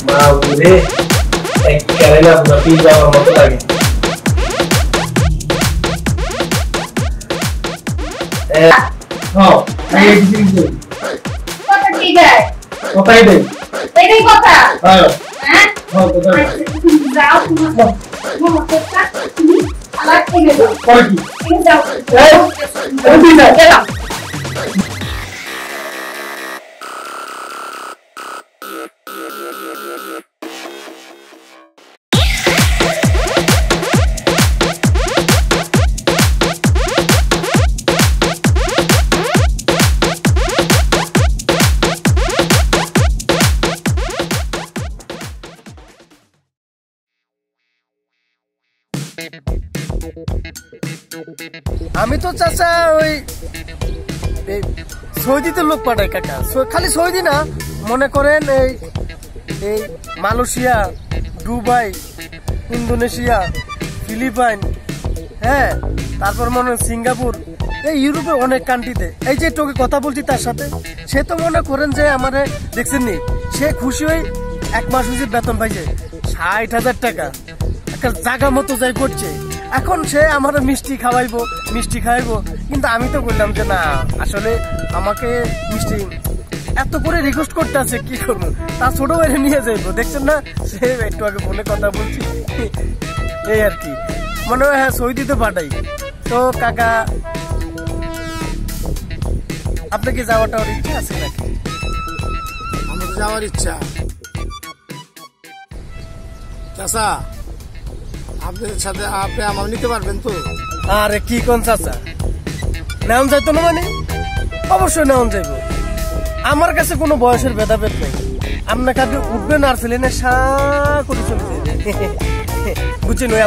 বাবুরে একেবারে না পুরো পিজামার মতো লাগে। কোথায় দেয় এটাই কথা। হ্যাঁ হ্যাঁ কোথায় যাও তুমি আলাদা করে দাও পরে কি যাও যাও আমি তো চাচা ওই সৌদিতে লোক পাঠাই কাকা, খালি সৌদি না মনে করেন এই মালয়েশিয়া, দুবাই, ইন্দোনেশিয়া, ফিলিপাইন, হ্যাঁ তারপর মনে হয় সিঙ্গাপুর, এই ইউরোপের অনেক কান্ট্রিতে। এই যে তোকে কথা বলছি তার সাথে, সে তো মনে করেন যে আমারে দেখছেন নি, সে খুশি হয়ে 1 মাস হয়েছে বেতন পাইছে 60,000 টাকা, একটা জায়গা মতো যাই করছে। এখন সে আমার মিষ্টি খাওয়াইবো, কিন্তু আমি তো বললাম যে না, আসলে আমাকে মিষ্টি এত করে রিকোয়েস্ট করতে আছে, কি করবো, তার ছোট বাইরে নিয়ে যাইবো। দেখছেন না, সে একটু আগে ফোনে কথা বলছি, এই আর কি। মনে হয় হ্যাঁ সৌদিতে পাঠাই। তো কাকা আপনি কি যাওয়াটার ইচ্ছা আছে নাকি? আমার যাওয়ার ইচ্ছা চাচা, আপনাদের সাথে আপনি আমার নিতে পারবেন তো? আরে কি কোন চাচা, নেওয়া যাইতো না মানে? অবশ্যই নেওয়া যাইব, আমার কাছে কোনো বয়সের ভেদাভেদ নেই। আপনার কাছে উঠবেন আর ফেলেনে সা করে চলে যাবে, বুঝছেন? ওই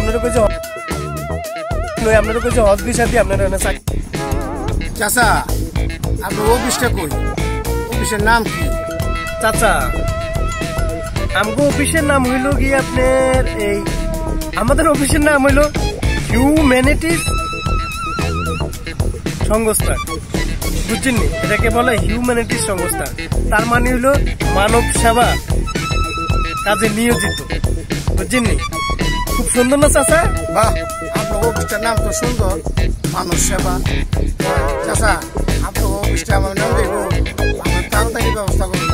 আপনার কাছে হজ ভিসা দিয়ে আপনার চাচা, আপনার অফিসটা কই? অফিসের নাম কি? চাচা আমগো অফিসের নাম হইল গিয়ে আপনার আমাদের অফিসের নাম হইল হিউম্যানিটিস সংস্থা, বুঝছেন? এটাকে বলে হিউম্যানিটিস সংস্থা, তার মানে হইল মানব সেবা কাজে নিয়োজিত, বুঝছেন? খুব সুন্দর না চাচা? বাহ, আপনার অফিসটার নাম তো সুন্দর, মানব সেবা। চাচা আপনার অফিসটা আমার নাম দেব, আমার তাড়াতাড়ি ব্যবস্থা করুন।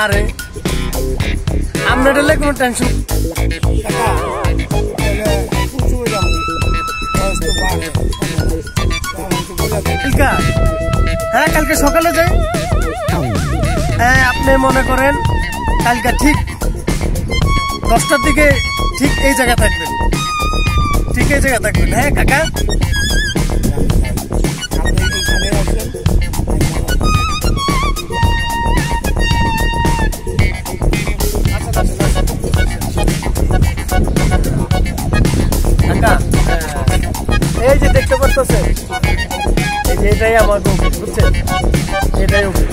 আরে আপনার কোনো টেনশন, হ্যাঁ কালকে সকালে যাই। হ্যাঁ আপনি মনে করেন কালকে ঠিক 10টার দিকে ঠিক এই জায়গা থাকবেন, হ্যাঁ কাকা? এই যে দেখতে পাচ্ছেন, এটাই আমার অফিস, বুঝছেন? এটাই অফিস।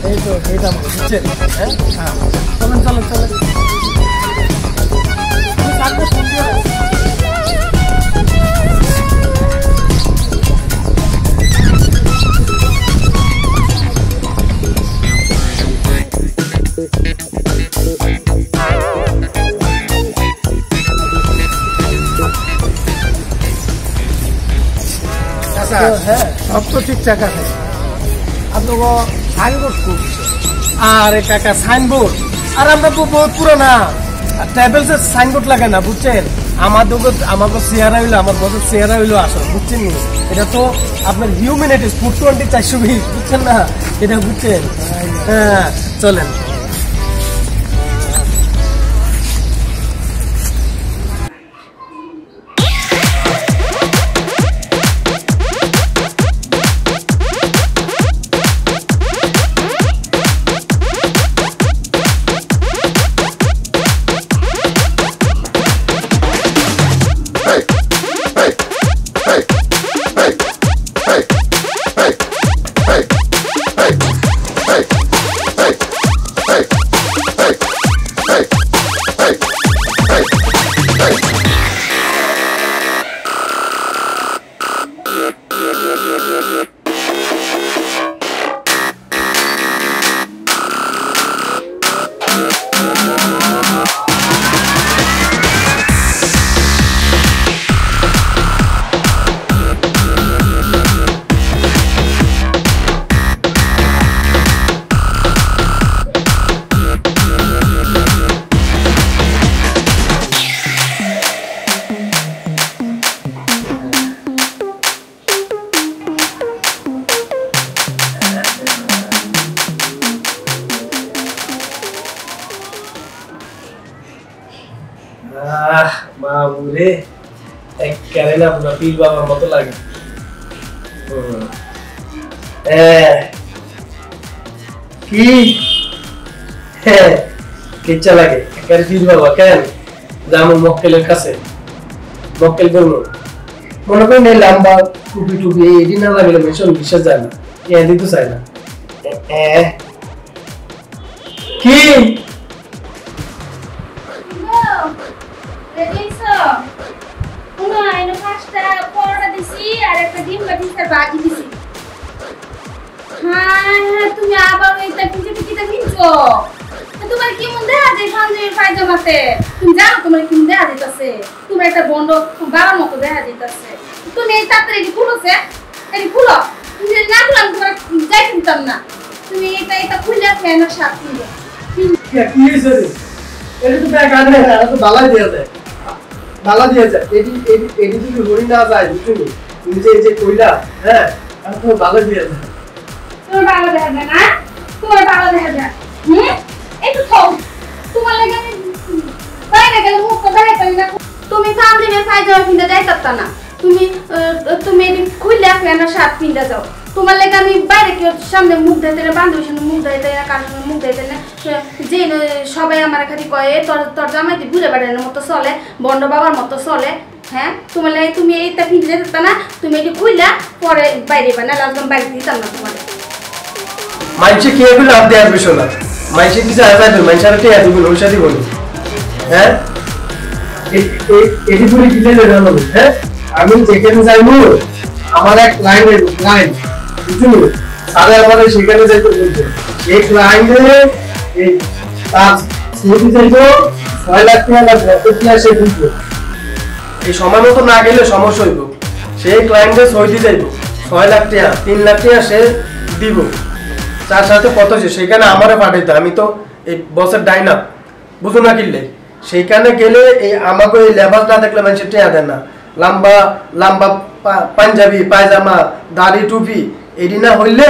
এই তো এইটা বুঝছেন? হ্যাঁ চলেন চলেন চলেন। হ্যাঁ সব তো ঠিকঠাক আছে। আপনাকে সাইনবোর্ড করছে? আরে কাকা সাইনবোর্ড, আর আমরা তো বহুত পুরোনা, ট্রাভেলসের সাইনবোর্ড লাগে না, বুঝছেন? আমাদের চেহারা হইলো, আমার বছর চেহারা হইলো আসল, বুঝছেন? এটা তো আপনার হিউম্যানিটিস ফুড 420, বুঝছেন না? এটা বুঝছেন? হ্যাঁ চলেন। Hey! মামুরে একেবারে না পুরো পীর বাবার মতো লাগে। কি কিচ্ছা লাগে একেবারে পীর বাবা। কেন যাবো মক্কেলের কাছে, মক্কেল করবো মনে করেন এই লম্বা টুপি টুপি এটি না লাগলে ভীষণ বিশ্বাস যায় না, এদি তো চায় না। কি তুমি আবার তোমার কি মন দেখা যায় পায়জামাতে? তুমি জানো তোমার কি মন দেখা যাইতেছে? তোমার একটা বন্ধ বাবার মতো দেখা যাইতেছে। তুমি এই তাড়াতাড়ি এটি খুলোছে, এটি খুলো। তুমি যদি না খুলো তোমার যাইতে দিতাম না। তুমি এটা খুলে ফ্যান আর শার্ট খুলো। কি হয়েছে রে? এটা তো ব্যাগ আনে না, তো বালা দিয়ে দেয়, বালা দিয়ে যায়। এটি যদি হরি না যায় বুঝলি, তুমি যে কইলা হ্যাঁ আর তো বালা দিয়ে যায়। তোমার বাবা দেখা যায় না? তোমার বাবা দেখা যায়। একটু থাও, তোমার লাগে আমি বাইরে গেলে মুখ দেখাইতাম না। তুমি কান্দিনের পায়জামা কিনতে যাইতাম না। তুমি এটি খুলে ফ্যান আর শার্ট কিনতে যাও। তোমার লাগে আমি বাইরে কেউ সামনে মুখ দিতে না, বান্ধবীর সামনে মুখ দিতে না, কারোর সামনে মুখ দিতে না। যে সবাই আমার খালি কয়ে তোর জামাই তুই ঘুরে বেড়ানোর মতো চলে, বন্ড বাবার মতো চলে। হ্যাঁ তোমার লাগে তুমি এইটা কিনতে যেতে না। তুমি এটি খুললা পরে বাইরে না, লাস্ট বাইরে দিতাম না তোমার। মাইছে কে বলে আপনি আসবে শোনা, মাইছে কিছু আসবে মাইছে আর কে আসবে ওর সাথে বলি। হ্যাঁ এটি পুরো দিলে দেখানো। হ্যাঁ আমি যেখানে যাইবো আমার এক ক্লায়েন্ট বুঝলি, সাড়ে আমাদের সেখানে যাইতে বলছে। এই ক্লায়েন্টে এই তার সিটি যাইবো 6 লাখ টাকা লাগবে, এটি আসে বুঝলো। এই সময় মতো না গেলে সমস্যা হইব। সেই ক্লায়েন্টে সইতে যাইবো 6 লাখ টাকা, 3 লাখ টাকা সে দিব। তার সাথে কত সেখানে আমারে পাঠাইতো, আমি তো এই বসের ডাইনা বুঝো না কিনলে। সেইখানে গেলে এই আমাকে এই লেবাসটা দেখলে মানুষের টেয়া দেয় না। লম্বা লম্বা পাঞ্জাবি পায়জামা দাড়ি টুপি এটি না হইলে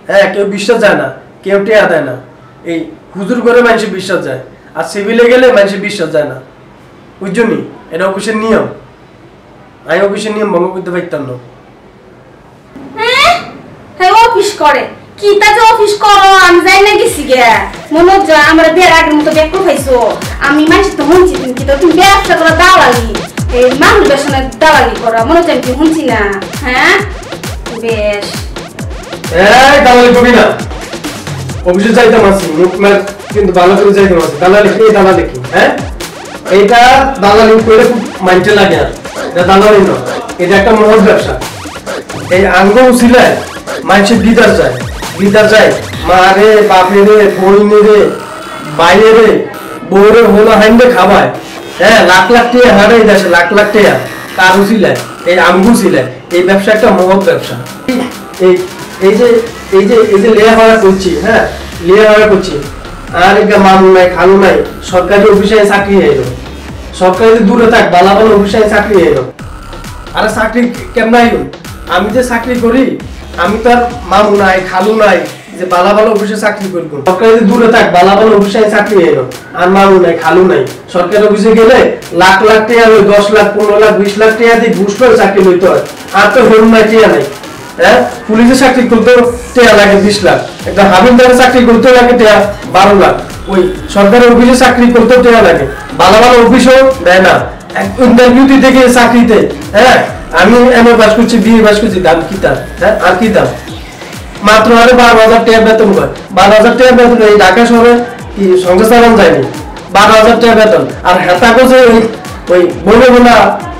হ্যাঁ কেউ বিশ্বাস যায় না, কেউ টেয়া দেয় না। এই হুজুর করে মানুষের বিশ্বাস যায়, আর সিভিলে গেলে মানুষের বিশ্বাস যায় না। বুঝছনি, এটা অফিসের নিয়ম। আমি অফিসের নিয়ম ভঙ্গ করতে পারতাম না। হ্যাঁ অফিস করে কি তা যে অফিস করো আমি যাই না গেছি গে। মনে হচ্ছে আমার বেড়াটের মতো ব্যাগ পাইছো। আমি মানুষ তো শুনছি তুমি কি তুমি ব্যবসা করো দালালি, এই মানুষ বেসনে দালালি করা মনে হচ্ছে আমি শুনছি না। হ্যাঁ বেশ এই দালালি করবি না, অফিসে যাইতাম আছি মুখ মার কিন্তু ভালো করে যাইতাম আছি। দালালি কি দালালি কি? হ্যাঁ এইটা দালালি করে খুব মাইন্ডে লাগে না, এটা দালালি না, এটা একটা মহৎ ব্যবসা। এই আঙ্গ উচিলায় মানুষের বিদার যায়, বিদার যায় মা রে বাপে রে বইনে রে বাইরে রে বউরে হলো হাইন্দে খাওয়ায়। হ্যাঁ লাখ লাখ টাকা হারে দেশে, লাখ লাখ টাকা কার উচিলায়, এই আঙ্গু উচিলায়। এই ব্যবসা একটা মহৎ ব্যবসা। এই যে লেয়া হওয়া করছি, হ্যাঁ লেয়া হওয়া করছি, আর একটা মামু নাই খালু নাই, সরকারি অফিসে চাকরি এলো। সরকারি দূরে থাক বালা বালা অফিসে চাকরি এলো। আরে চাকরি কেমন আইলো? আমি যে চাকরি করি আমি তো আর মামু নাই খালু নাই যে বালা বালা অফিসে চাকরি করবো। সরকারি দূরে থাক বালা বালা অফিসে চাকরি এলো, আর মামু নাই খালু নাই। সরকারি অফিসে গেলে লাখ লাখ টাকা 10 লাখ 15 লাখ 20 লাখ টাকা দিয়ে ঘুষ করে চাকরি লইতে হয়। আর তো হরুন নাই টিয়া নাই। হ্যাঁ পুলিশে চাকরি করতে টেয়া লাগে 20 লাখ, একটা হাবিলদারে চাকরি করতে লাগে টেয়া 12 লাখ। ওই সরকারি অফিসে চাকরি করতে টেয়া লাগে, ভালো ভালো অফিসও দেয় না। ইন্টারভিউ দিতে গিয়ে চাকরিতে হ্যাঁ আমি এমএ পাস করছি, বিএ পাস করছি, দাম কি দাম? হ্যাঁ আর কি দাম? মাত্র আরে 12,000 টাকা বেতন হয়। 12,000 টাকা বেতন এই ঢাকা শহরে কি সংসার চালানো যায়নি? 12,000 টাকা বেতন। আর হেতা করছে ওই বলে বলা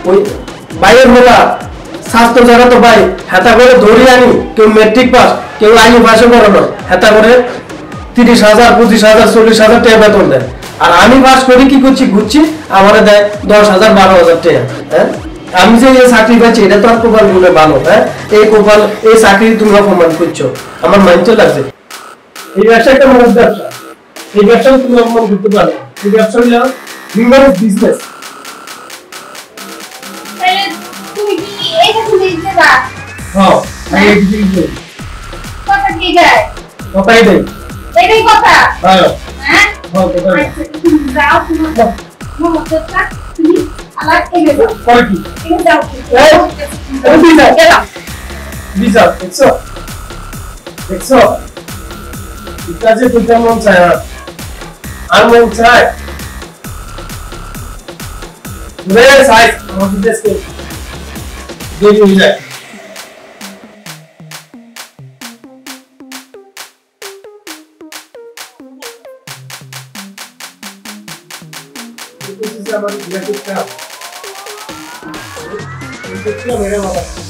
ওই বাইরের বলা স্বাস্থ্য যারা তো ভাই হেতা করে ধরে আনি, কেউ মেট্রিক পাস কেউ আইনি পাশে করানো, হেতা করে 30,000 25,000 40,000 টাকা বেতন দেয়। আর আমি পাস করি কি করছি ঘুরছি, আমার দেয় 10,000 12,000 টাকা। হ্যাঁ আমি যে এই চাকরি পাচ্ছি এটা তো আর কপাল বলে ভালো। হ্যাঁ এই কপাল এই চাকরি তুমি অপমান করছো, আমার মাইন্ড লাগছে। এই ব্যবসা একটা মহৎ ব্যবসা, এই ব্যবসা তুমি অপমান করতে পারো। এই ব্যবসা হলো হিউম্যান বিজনেস। তুমি কি এইটা তুমি দিবা? হ্যাঁ আমি এই দিই কথা কি যায়? কথাই দেই, এটাই কথা। হ্যাঁ হ্যাঁ হ্যাঁ কথা। যাও তুমি মহৎ আমার এনে দাও করে কি এনে দাও এই গেলাম দেখছো দেখছো কাজে দুটা মন চায় আর মন চায় সাইজ আমাদের দেশকে দিয়ে যায় This is about graphic craft. This is मेरे वाला